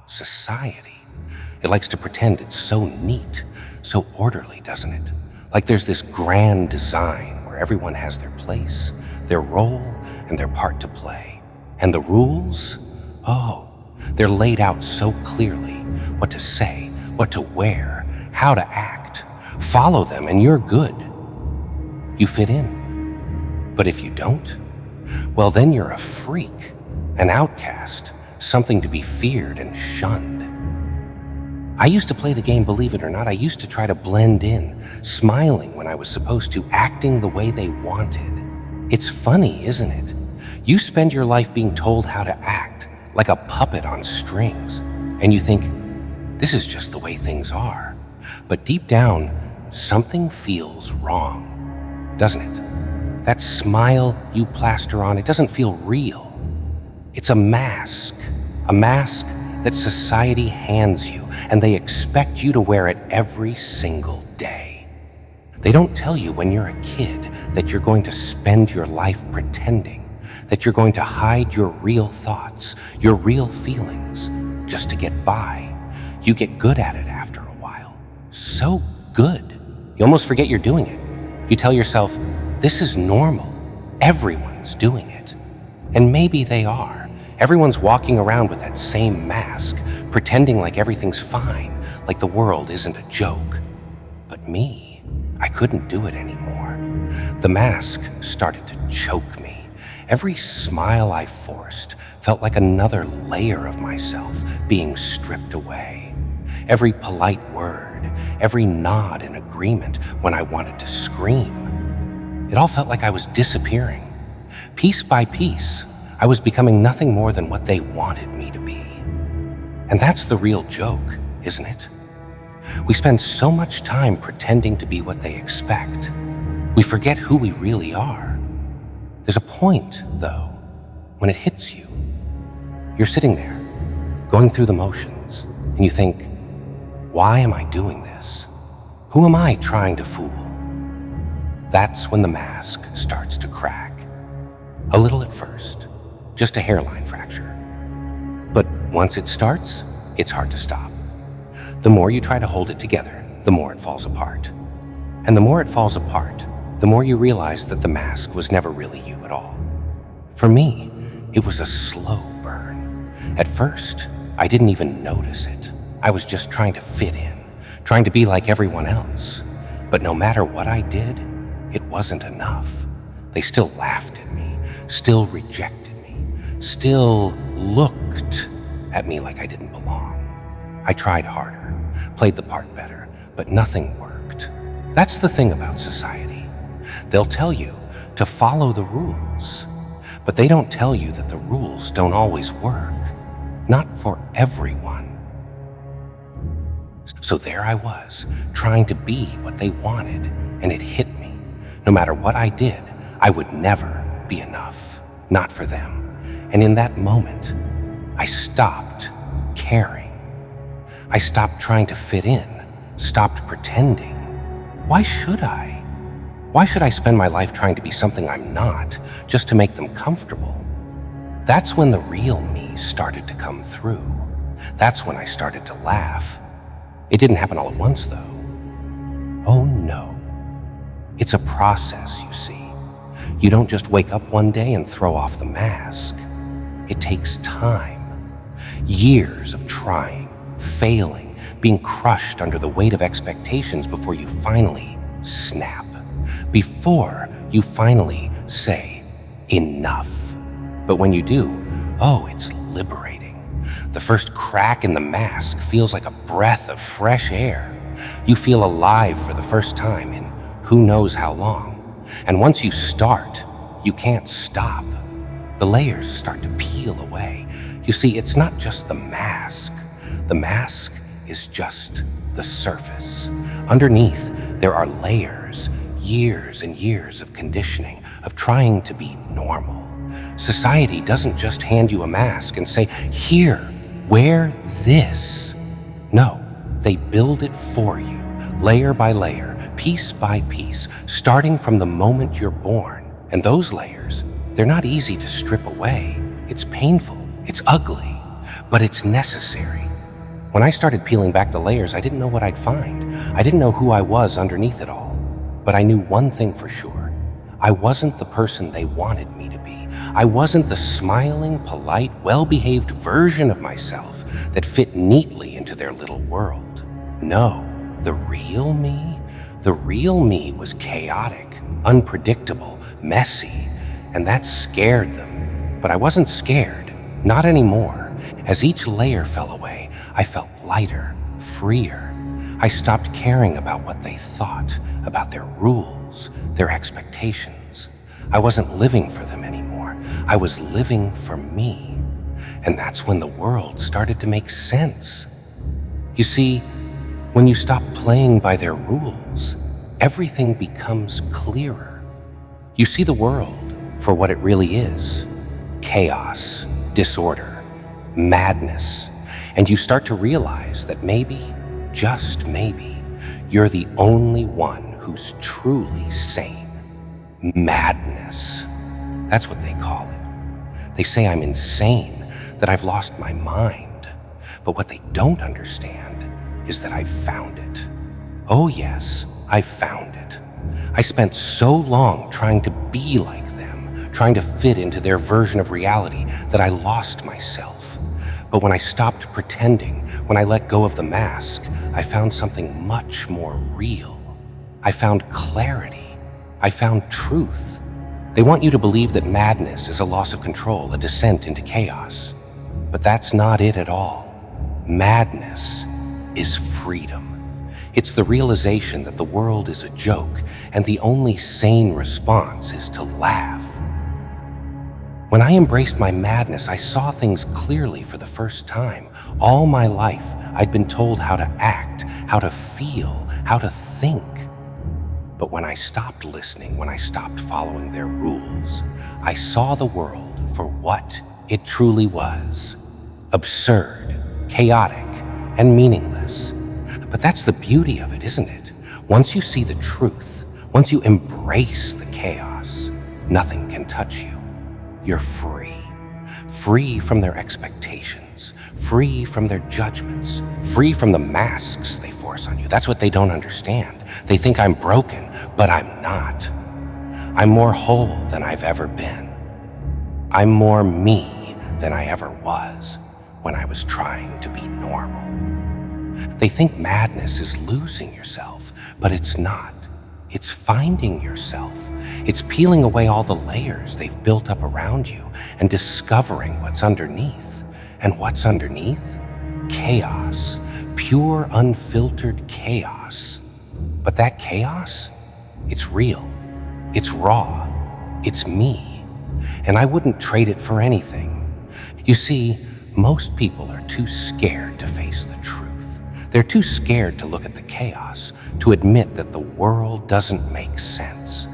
Society. It likes to pretend it's so neat, so orderly, doesn't it? Like there's this grand design where everyone has their place, their role, and their part to play. And the rules? Oh, they're laid out so clearly. What to say, what to wear, how to act. Follow them and you're good. You fit in. But if you don't, well, then you're a freak, an outcast, something to be feared and shunned. I used to play the game, believe it or not. I used to try to blend in, smiling when I was supposed to, acting the way they wanted. It's funny, isn't it? You spend your life being told how to act, like a puppet on strings, and you think, this is just the way things are. But deep down, something feels wrong, doesn't it? That smile you plaster on, it doesn't feel real. It's a mask that society hands you, and they expect you to wear it every single day. They don't tell you when you're a kid that you're going to spend your life pretending, that you're going to hide your real thoughts, your real feelings, just to get by. You get good at it after a while. So good. You almost forget you're doing it. You tell yourself, this is normal. Everyone's doing it. And maybe they are. Everyone's walking around with that same mask, pretending like everything's fine, like the world isn't a joke. But me, I couldn't do it anymore. The mask started to choke me. Every smile I forced felt like another layer of myself being stripped away. Every polite word, every nod in agreement when I wanted to scream. It all felt like I was disappearing. Piece by piece, I was becoming nothing more than what they wanted me to be. And that's the real joke, isn't it? We spend so much time pretending to be what they expect. We forget who we really are. There's a point, though, when it hits you. You're sitting there, going through the motions, and you think, why am I doing this? Who am I trying to fool? That's when the mask starts to crack. A little at first. Just a hairline fracture. But once it starts, it's hard to stop. The more you try to hold it together, the more it falls apart. And the more it falls apart, the more you realize that the mask was never really you at all. For me, it was a slow burn. At first, I didn't even notice it. I was just trying to fit in, trying to be like everyone else. But no matter what I did, it wasn't enough. They still laughed at me, still rejected me, still looked at me like I didn't belong. I tried harder, played the part better, but nothing worked. That's the thing about society. They'll tell you to follow the rules, but they don't tell you that the rules don't always work. Not for everyone. So there I was, trying to be what they wanted, and it hit me. No matter what I did, I would never be enough. Not for them. And in that moment, I stopped caring. I stopped trying to fit in, stopped pretending. Why should I? Why should I spend my life trying to be something I'm not, just to make them comfortable? That's when the real me started to come through. That's when I started to laugh. It didn't happen all at once, though. Oh no. It's a process, you see. You don't just wake up one day and throw off the mask. It takes time. Years of trying, failing, being crushed under the weight of expectations before you finally snap. Before you finally say, enough. But when you do, oh, it's liberating. The first crack in the mask feels like a breath of fresh air. You feel alive for the first time in who knows how long. And once you start, you can't stop. The layers start to peel away. You see, it's not just the mask. The mask is just the surface. Underneath, there are layers, years and years of conditioning, of trying to be normal. Society doesn't just hand you a mask and say, here, wear this. No, they build it for you, layer by layer, piece by piece, starting from the moment you're born. And those layers, they're not easy to strip away. It's painful. It's ugly. but it's necessary. When I started peeling back the layers, I didn't know what I'd find. I didn't know who I was underneath it all. But I knew one thing for sure. I wasn't the person they wanted me to be. I wasn't the smiling, polite, well-behaved version of myself that fit neatly into their little world. No, the real me was chaotic, unpredictable, messy, and that scared them. But I wasn't scared, not anymore. As each layer fell away, I felt lighter, freer. I stopped caring about what they thought, about their rules, their expectations. I wasn't living for them anymore. I was living for me. And that's when the world started to make sense. You see, when you stop playing by their rules, everything becomes clearer. You see the world for what it really is: chaos, disorder, madness, and you start to realize that maybe, just maybe, you're the only one who's truly sane. Madness. That's what they call it. They say I'm insane, that I've lost my mind. But what they don't understand is that I've found it. Oh yes, I've found it. I spent so long trying to be like them, trying to fit into their version of reality, that I lost myself. But when I stopped pretending, when I let go of the mask, I found something much more real. I found clarity. I found truth. They want you to believe that madness is a loss of control, a descent into chaos. But that's not it at all. Madness is freedom. It's the realization that the world is a joke, and the only sane response is to laugh. When I embraced my madness, I saw things clearly for the first time. All my life, I'd been told how to act, how to feel, how to think. But when I stopped listening, when I stopped following their rules, I saw the world for what it truly was: absurd, chaotic, and meaningless. But that's the beauty of it, isn't it? Once you see the truth, once you embrace the chaos, nothing can touch you. You're free. Free from their expectations, free from their judgments, free from the masks they force on you. That's what they don't understand. They think I'm broken, but I'm not. I'm more whole than I've ever been. I'm more me than I ever was when I was trying to be normal. They think madness is losing yourself, but it's not. It's finding yourself. It's peeling away all the layers they've built up around you and discovering what's underneath. And what's underneath? Chaos. Pure, unfiltered chaos. But that chaos, it's real. It's raw. It's me. And I wouldn't trade it for anything. You see, most people are too scared to face the truth. They're too scared to look at the chaos, to admit that the world doesn't make sense.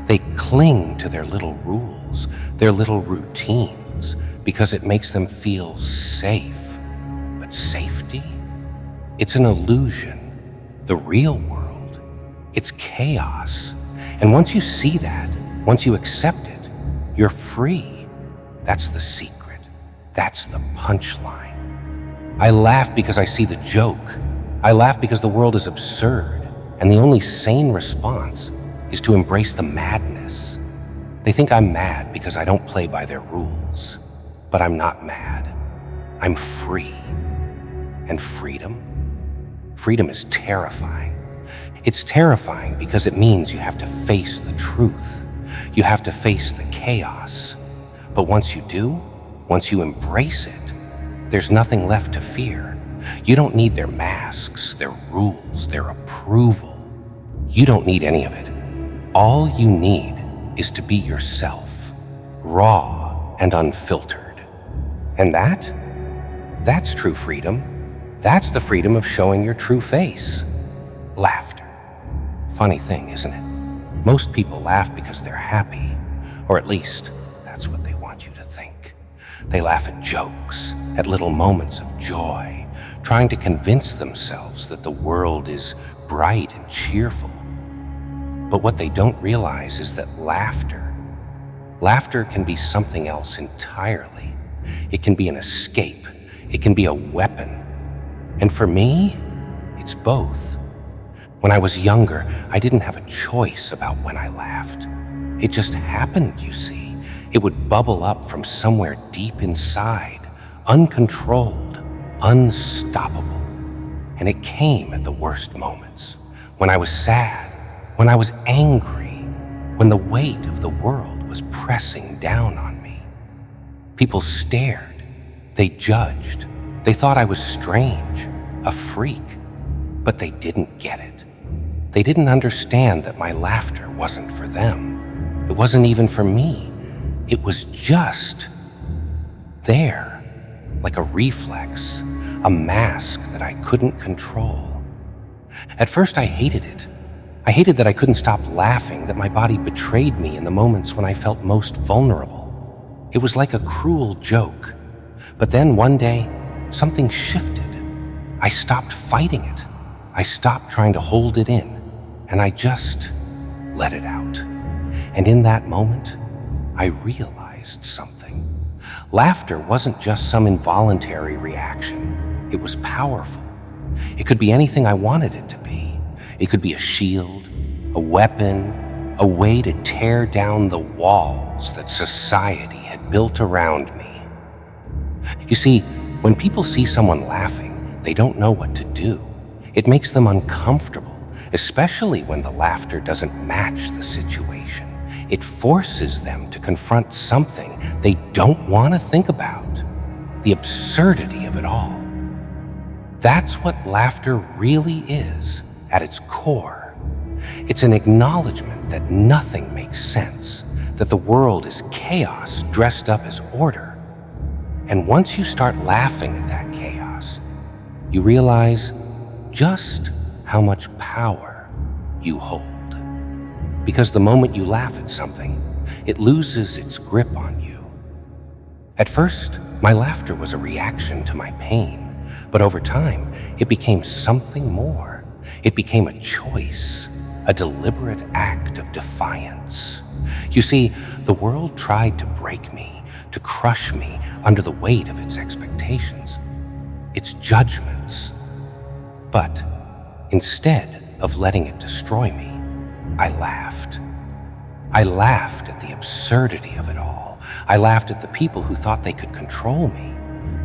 They cling to their little rules, their little routines, because it makes them feel safe. But safety? It's an illusion. The real world, it's chaos. And once you see that, once you accept it, you're free. That's the secret. That's the punchline. I laugh because I see the joke. I laugh because the world is absurd, and the only sane response is to embrace the madness. They think I'm mad because I don't play by their rules, but I'm not mad. I'm free. And freedom? Freedom is terrifying. It's terrifying because it means you have to face the truth. You have to face the chaos. But once you do, once you embrace it, there's nothing left to fear. You don't need their masks, their rules, their approval. You don't need any of it. All you need is to be yourself, raw and unfiltered. And that's true freedom. That's the freedom of showing your true face. Laughter. Funny thing, isn't it? Most people laugh because they're happy, or at least that's what they want you to think. They laugh at jokes, at little moments of joy, trying to convince themselves that the world is bright and cheerful. But what they don't realize is that laughter can be something else entirely. It can be an escape. It can be a weapon. And for me, it's both. When I was younger, I didn't have a choice about when I laughed. It just happened, you see. It would bubble up from somewhere deep inside, uncontrolled, unstoppable. And it came at the worst moments. When I was sad, when I was angry, when the weight of the world was pressing down on me. People stared. They judged. They thought I was strange, a freak. But they didn't get it. They didn't understand that my laughter wasn't for them. It wasn't even for me. It was just there, like a reflex, a mask that I couldn't control. At first, I hated it. I hated that I couldn't stop laughing, that my body betrayed me in the moments when I felt most vulnerable. It was like a cruel joke. But then one day, something shifted. I stopped fighting it. I stopped trying to hold it in, and I just let it out. And in that moment, I realized something. Laughter wasn't just some involuntary reaction. It was powerful. It could be anything I wanted it to be. It could be a shield, a weapon, a way to tear down the walls that society had built around me. You see, when people see someone laughing, they don't know what to do. It makes them uncomfortable, especially when the laughter doesn't match the situation. It forces them to confront something they don't want to think about, the absurdity of it all. That's what laughter really is at its core. It's an acknowledgement that nothing makes sense, that the world is chaos dressed up as order. And once you start laughing at that chaos, you realize just how much power you hold. Because the moment you laugh at something, it loses its grip on you. At first, my laughter was a reaction to my pain, but over time, it became something more. It became a choice, a deliberate act of defiance. You see, the world tried to break me, to crush me under the weight of its expectations, its judgments. But instead of letting it destroy me, I laughed. I laughed at the absurdity of it all. I laughed at the people who thought they could control me.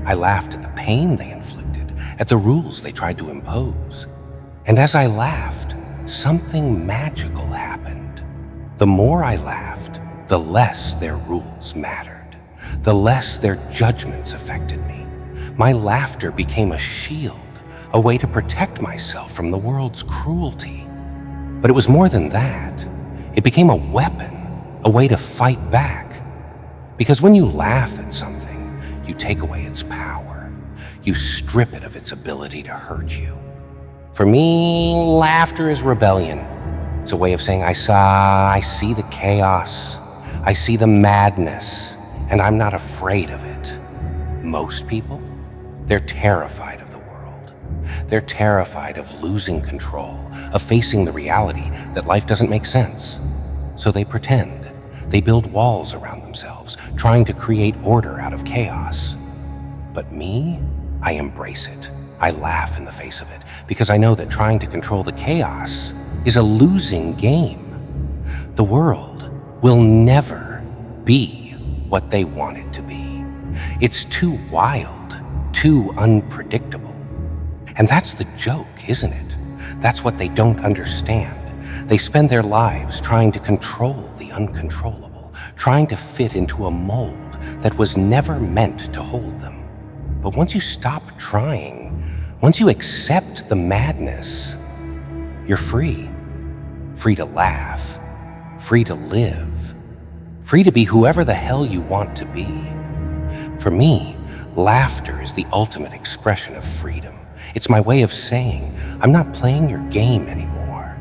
I laughed at the pain they inflicted, at the rules they tried to impose. And as I laughed, something magical happened. The more I laughed, the less their rules mattered, the less their judgments affected me. My laughter became a shield, a way to protect myself from the world's cruelty. But it was more than that. It became a weapon, a way to fight back. Because when you laugh at something, you take away its power. You strip it of its ability to hurt you. For me, laughter is rebellion. It's a way of saying, I see the chaos, I see the madness, and I'm not afraid of it. Most people, they're terrified of the world. They're terrified of losing control, of facing the reality that life doesn't make sense. So they pretend. They build walls around themselves, trying to create order out of chaos. But me, I embrace it. I laugh in the face of it because I know that trying to control the chaos is a losing game. The world will never be what they want it to be. It's too wild, too unpredictable. And that's the joke, isn't it? That's what they don't understand. They spend their lives trying to control the uncontrollable, trying to fit into a mold that was never meant to hold them. But once you stop trying, once you accept the madness, you're free. Free to laugh, free to live, free to be whoever the hell you want to be. For me, laughter is the ultimate expression of freedom. It's my way of saying, I'm not playing your game anymore.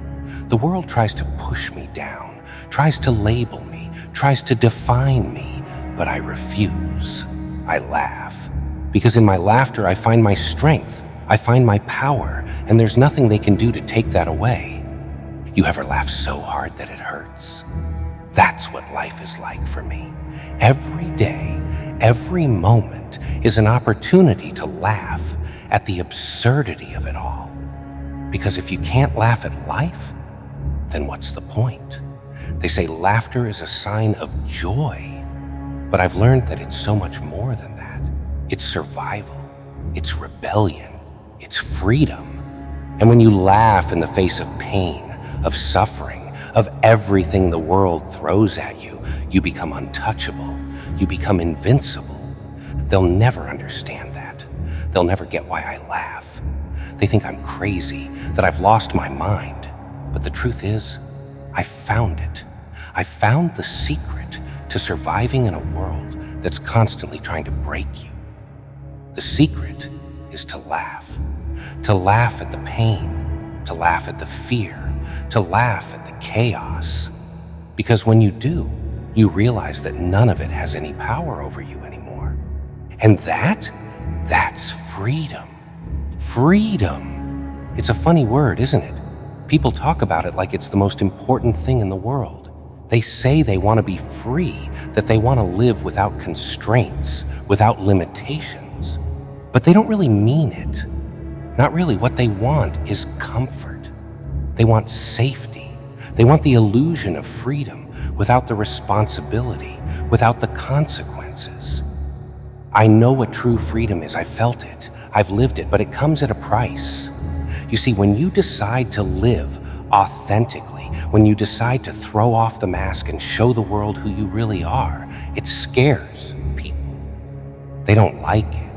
The world tries to push me down, tries to label me, tries to define me, but I refuse. I laugh. Because in my laughter, I find my strength, I find my power, and there's nothing they can do to take that away. You ever laugh so hard that it hurts? That's what life is like for me. Every day, every moment is an opportunity to laugh at the absurdity of it all. Because if you can't laugh at life, then what's the point? They say laughter is a sign of joy, but I've learned that it's so much more than that. It's survival, it's rebellion, it's freedom. And when you laugh in the face of pain, of suffering, of everything the world throws at you, you become untouchable, you become invincible. They'll never understand that. They'll never get why I laugh. They think I'm crazy, that I've lost my mind. But the truth is, I found it. I found the secret to surviving in a world that's constantly trying to break you. The secret is to laugh at the pain, to laugh at the fear, to laugh at the chaos. Because when you do, you realize that none of it has any power over you anymore. And that's freedom. Freedom. It's a funny word, isn't it? People talk about it like it's the most important thing in the world. They say they want to be free, that they want to live without constraints, without limitations. But they don't really mean it. Not really. What they want is comfort. They want safety. They want the illusion of freedom without the responsibility, without the consequences. I know what true freedom is. I felt it. I've lived it, but it comes at a price. You see, when you decide to live authentically, when you decide to throw off the mask and show the world who you really are, it scares people. They don't like it.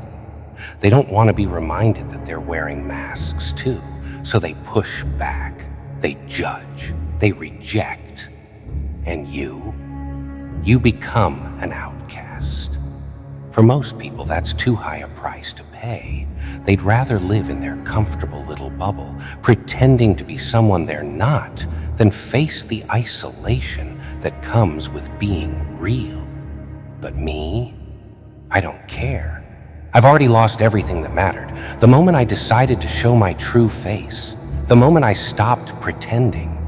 They don't want to be reminded that they're wearing masks too, so they push back, they judge, they reject, and you become an outcast. For most people, that's too high a price to pay. They'd rather live in their comfortable little bubble, pretending to be someone they're not, than face the isolation that comes with being real. But me, I don't care. I've already lost everything that mattered. The moment I decided to show my true face, the moment I stopped pretending,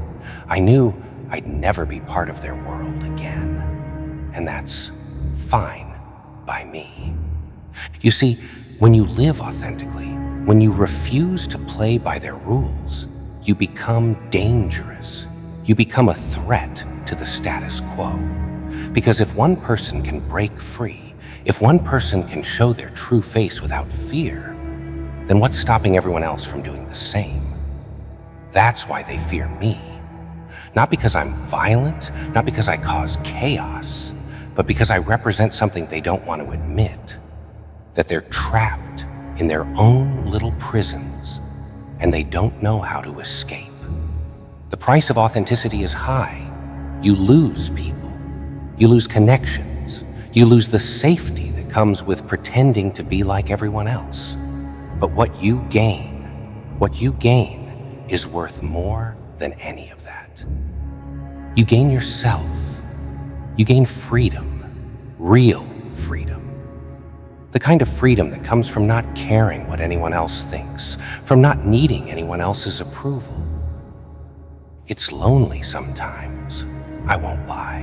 I knew I'd never be part of their world again. And that's fine by me. You see, when you live authentically, when you refuse to play by their rules, you become dangerous. You become a threat to the status quo. Because if one person can break free, if one person can show their true face without fear, then what's stopping everyone else from doing the same? That's why they fear me. Not because I'm violent, not because I cause chaos, but because I represent something they don't want to admit, that they're trapped in their own little prisons and they don't know how to escape. The price of authenticity is high. You lose people. You lose connections. You lose the safety that comes with pretending to be like everyone else. But what you gain is worth more than any of that. You gain yourself. You gain freedom, real freedom. The kind of freedom that comes from not caring what anyone else thinks, from not needing anyone else's approval. It's lonely sometimes, I won't lie.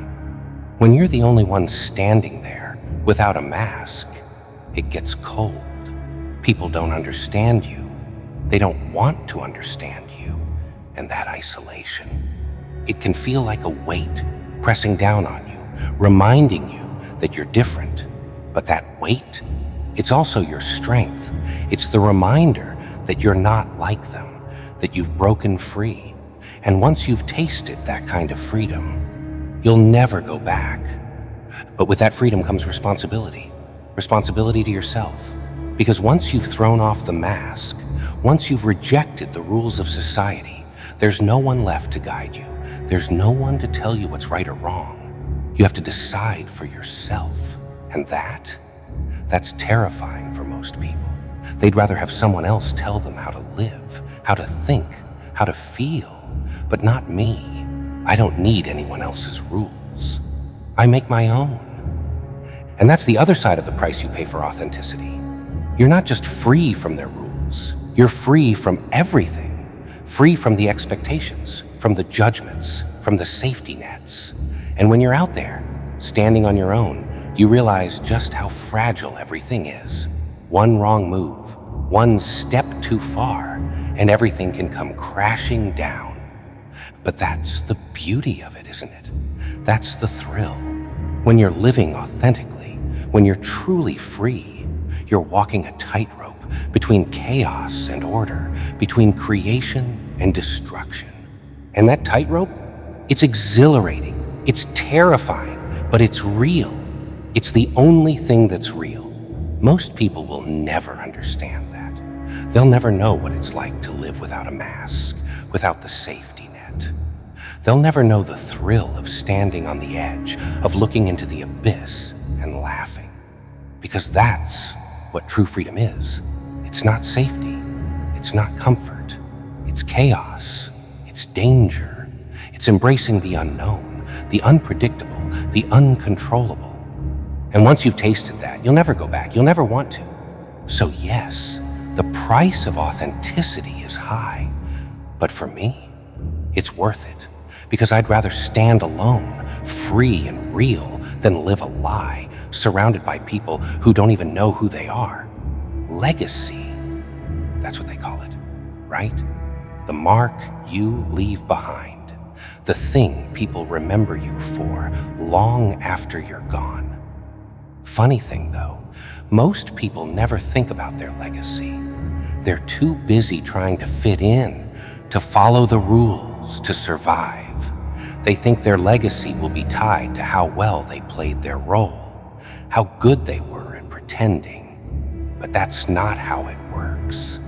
When you're the only one standing there without a mask, it gets cold. People don't understand you. They don't want to understand you. And that isolation, it can feel like a weight pressing down on you, reminding you that you're different. But that weight, it's also your strength. It's the reminder that you're not like them, that you've broken free. And once you've tasted that kind of freedom, you'll never go back. But with that freedom comes responsibility. Responsibility to yourself. Because once you've thrown off the mask, once you've rejected the rules of society, there's no one left to guide you. There's no one to tell you what's right or wrong. You have to decide for yourself. And that's terrifying for most people. They'd rather have someone else tell them how to live, how to think, how to feel, but not me. I don't need anyone else's rules. I make my own. And that's the other side of the price you pay for authenticity. You're not just free from their rules. You're free from everything. Free from the expectations, from the judgments, from the safety nets. And when you're out there, standing on your own, you realize just how fragile everything is. One wrong move, one step too far, and everything can come crashing down. But that's the beauty of it, isn't it? That's the thrill. When you're living authentically, when you're truly free, you're walking a tightrope between chaos and order, between creation and destruction. And that tightrope, it's exhilarating, it's terrifying, but it's real. It's the only thing that's real. Most people will never understand that. They'll never know what it's like to live without a mask, without the safety net. They'll never know the thrill of standing on the edge, of looking into the abyss and laughing. Because that's what true freedom is. It's not safety. It's not comfort. It's chaos. It's danger. It's embracing the unknown, the unpredictable, the uncontrollable. And once you've tasted that, you'll never go back. You'll never want to. So yes, the price of authenticity is high. But for me, it's worth it. Because I'd rather stand alone, free and real, than live a lie, surrounded by people who don't even know who they are. Legacy, that's what they call it, right? The mark you leave behind. The thing people remember you for long after you're gone. Funny thing though, most people never think about their legacy. They're too busy trying to fit in, to follow the rules, to survive. They think their legacy will be tied to how well they played their role, how good they were at pretending. But that's not how it works.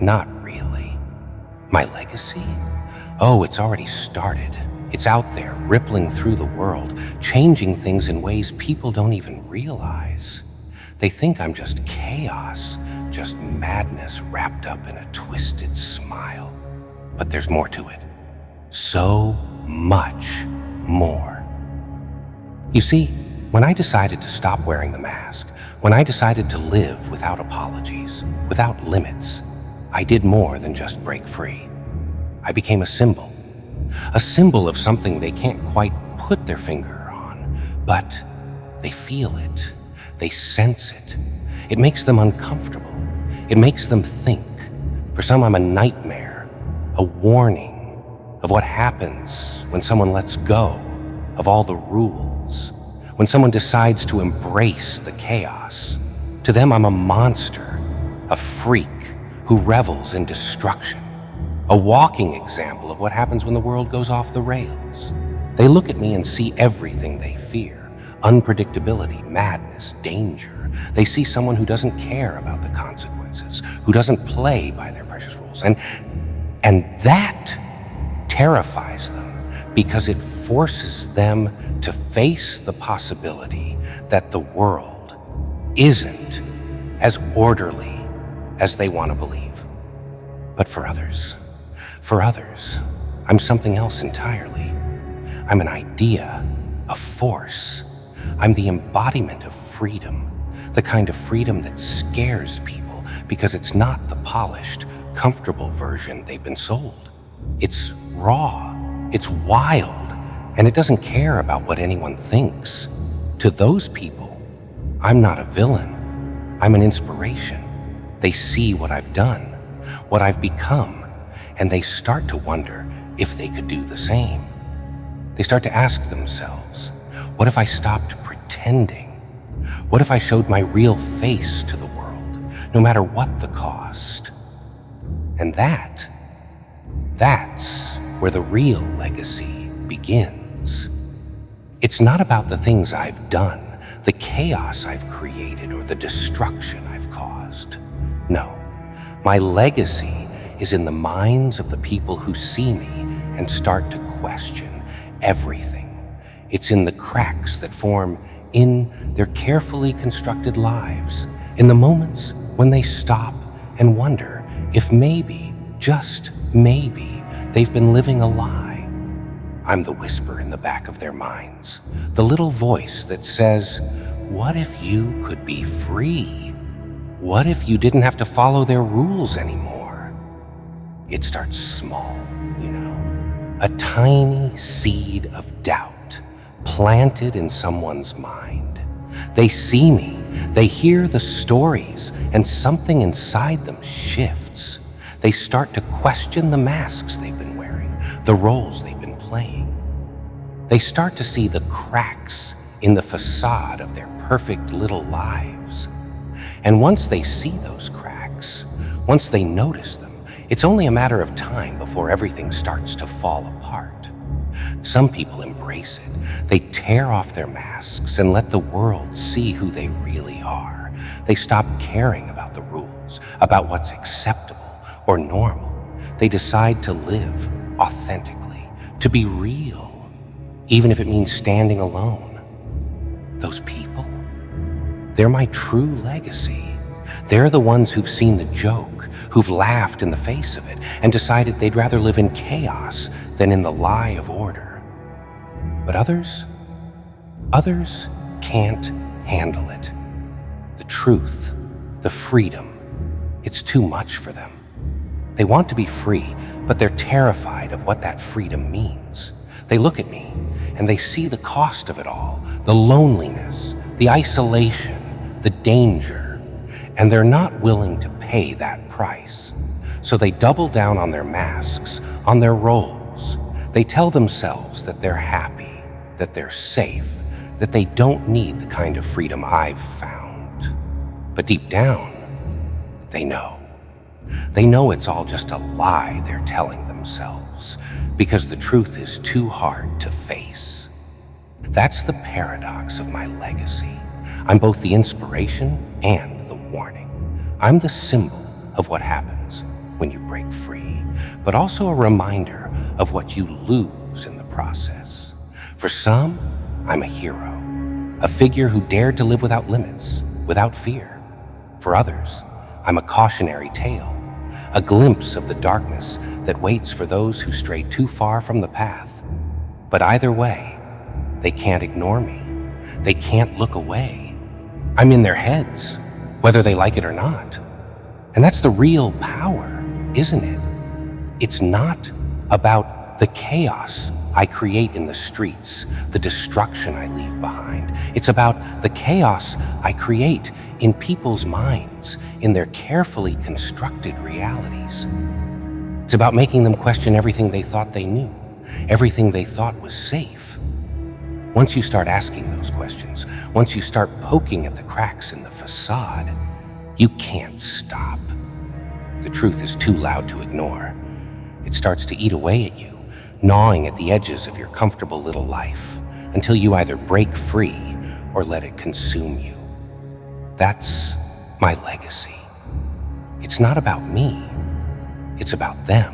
Not really. My legacy? Oh, it's already started. It's out there, rippling through the world, changing things in ways people don't even realize. They think I'm just chaos, just madness wrapped up in a twisted smile. But there's more to it. So much more. You see, when I decided to stop wearing the mask, when I decided to live without apologies, without limits, I did more than just break free. I became a symbol of something they can't quite put their finger on, but they feel it, they sense it. It makes them uncomfortable. It makes them think. For some, I'm a nightmare, a warning of what happens when someone lets go of all the rules, when someone decides to embrace the chaos. To them, I'm a monster, a freak who revels in destruction, a walking example of what happens when the world goes off the rails. They look at me and see everything they fear: unpredictability, madness, danger. They see someone who doesn't care about the consequences, who doesn't play by their precious rules. And that terrifies them because it forces them to face the possibility that the world isn't as orderly as they want to believe. But for others, I'm something else entirely. I'm an idea, a force. I'm the embodiment of freedom, the kind of freedom that scares people because it's not the polished, comfortable version they've been sold. It's raw, it's wild, and it doesn't care about what anyone thinks. To those people, I'm not a villain. I'm an inspiration. They see what I've done, what I've become, and they start to wonder if they could do the same. They start to ask themselves, what if I stopped pretending? What if I showed my real face to the world, no matter what the cost? And that's where the real legacy begins. It's not about the things I've done, the chaos I've created, or the destruction I've caused. No, my legacy is in the minds of the people who see me and start to question everything. It's in the cracks that form in their carefully constructed lives, in the moments when they stop and wonder if maybe, just maybe, they've been living a lie. I'm the whisper in the back of their minds, the little voice that says, what if you could be free? What if you didn't have to follow their rules anymore? It starts small, a tiny seed of doubt, planted in someone's mind. They see me, they hear the stories, and something inside them shifts. They start to question the masks they've been wearing, the roles they've been playing. They start to see the cracks in the facade of their perfect little lives. And once they see those cracks, once they notice them, it's only a matter of time before everything starts to fall apart. Some people embrace it. They tear off their masks and let the world see who they really are. They stop caring about the rules, about what's acceptable or normal. They decide to live authentically, to be real, even if it means standing alone. Those people, they're my true legacy. They're the ones who've seen the joke, who've laughed in the face of it, and decided they'd rather live in chaos than in the lie of order. But others can't handle it. The truth, the freedom, it's too much for them. They want to be free, but they're terrified of what that freedom means. They look at me, and they see the cost of it all, the loneliness, the isolation, the danger, and they're not willing to pay that price. So they double down on their masks, on their roles. They tell themselves that they're happy, that they're safe, that they don't need the kind of freedom I've found. But deep down, they know. They know it's all just a lie they're telling themselves, because the truth is too hard to face. That's the paradox of my legacy. I'm both the inspiration and the warning. I'm the symbol of what happens when you break free, but also a reminder of what you lose in the process. For some, I'm a hero, a figure who dared to live without limits, without fear. For others, I'm a cautionary tale, a glimpse of the darkness that waits for those who stray too far from the path. But either way, they can't ignore me. They can't look away. I'm in their heads, whether they like it or not. And that's the real power, isn't it? It's not about the chaos I create in the streets, the destruction I leave behind. It's about the chaos I create in people's minds, in their carefully constructed realities. It's about making them question everything they thought they knew, everything they thought was safe. Once you start asking those questions, once you start poking at the cracks in the facade, you can't stop. The truth is too loud to ignore. It starts to eat away at you, gnawing at the edges of your comfortable little life, until you either break free or let it consume you. That's my legacy. It's not about me. It's about them.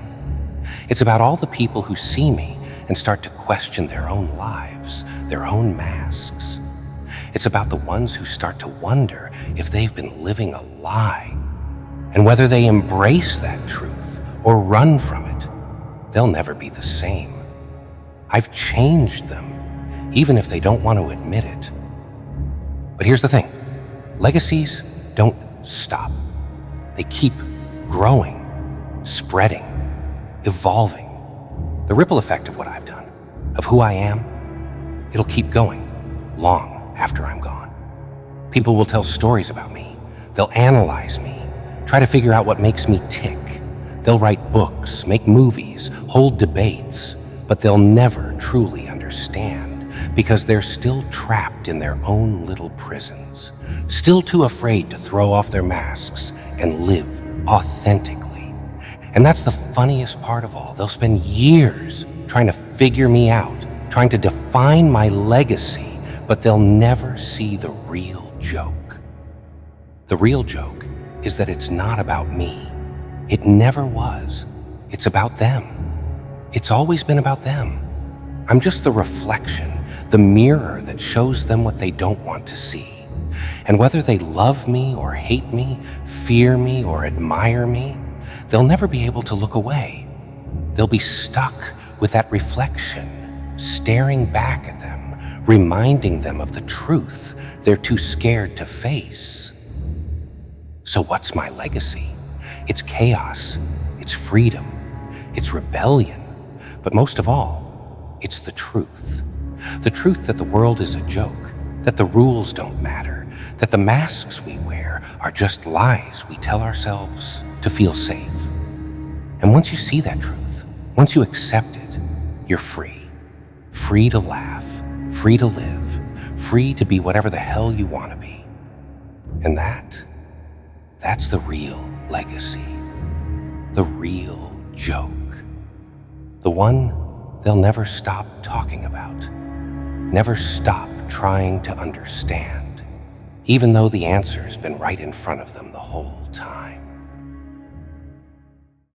It's about all the people who see me and start to question their own lives, their own masks. It's about the ones who start to wonder if they've been living a lie. And whether they embrace that truth or run from it, they'll never be the same. I've changed them, even if they don't want to admit it. But here's the thing. Legacies don't stop. They keep growing, spreading, evolving. The ripple effect of what I've done, of who I am, it'll keep going long after I'm gone. People will tell stories about me. They'll analyze me, try to figure out what makes me tick. They'll write books, make movies, hold debates, but they'll never truly understand because they're still trapped in their own little prisons, still too afraid to throw off their masks and live authentically. And that's the funniest part of all. They'll spend years trying to figure me out, trying to define my legacy, but they'll never see the real joke. The real joke is that it's not about me. It never was. It's about them. It's always been about them. I'm just the reflection, the mirror that shows them what they don't want to see. And whether they love me or hate me, fear me or admire me, they'll never be able to look away. They'll be stuck with that reflection, staring back at them, reminding them of the truth they're too scared to face. So what's my legacy? It's chaos, it's freedom, it's rebellion, but most of all, it's the truth. The truth that the world is a joke, that the rules don't matter, that the masks we wear are just lies we tell ourselves to feel safe. And once you see that truth, once you accept it, you're free. Free to laugh, free to live, free to be whatever the hell you want to be. And that's the real legacy, the real joke, the one they'll never stop talking about, never stop trying to understand, even though the answer's been right in front of them the whole time.